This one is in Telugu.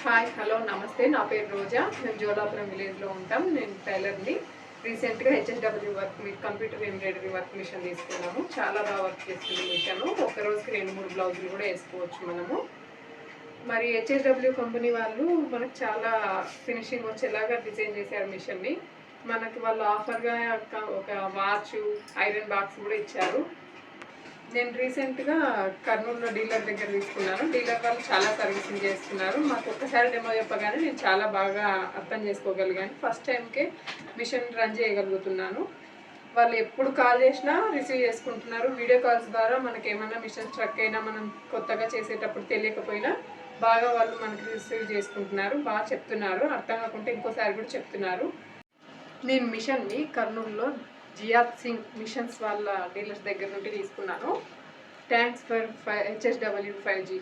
హాయ్ హలో నమస్తే. నా పేరు రోజా. మేము జోలాపురం విలేజ్లో ఉంటాం. నేను టైలర్ని. రీసెంట్గా HSW work computer embroidery work machine తీసుకున్నాము. చాలా బాగా వర్క్ చేస్తుంది మిషన్. ఒక రోజుకి 2-3 బ్లౌజులు కూడా వేసుకోవచ్చు మనము. మరి హెచ్ఎస్డబ్ల్యూ కంపెనీ వాళ్ళు మనకు చాలా ఫినిషింగ్ వచ్చేలాగా డిజైన్ చేశారు మిషన్ని. మనకి వాళ్ళు ఆఫర్గా ఒక వాచ్, ఐరన్ బాక్స్ కూడా ఇచ్చారు. నేను రీసెంట్గా కర్నూలులో డీలర్ దగ్గర తీసుకున్నాను. డీలర్ వాళ్ళు చాలా సర్వీసింగ్ చేస్తున్నారు. మాకు ఒక్కసారి డెమో చెప్పగానే నేను చాలా బాగా అర్థం చేసుకోగలిగాను. ఫస్ట్ టైంకే మిషన్ రన్ చేయగలుగుతున్నాను. వాళ్ళు ఎప్పుడు కాల్ చేసినా రిసీవ్ చేసుకుంటున్నారు. వీడియో కాల్స్ ద్వారా మనకి ఏమైనా మిషన్ స్ట్రక్ అయినా, మనం కొత్తగా చేసేటప్పుడు తెలియకపోయినా బాగా వాళ్ళు మనకి రిసీవ్ చేసుకుంటున్నారు. బాగా చెప్తున్నారు. అర్థం కాకుంటే ఇంకోసారి కూడా చెప్తున్నారు. నేను మిషన్ని కర్నూలులో జియాత్ సింగ్ మిషన్స్ వాళ్ళ డీలర్స్ దగ్గర నుండి తీసుకున్నాను. Thanks for HSW 5G.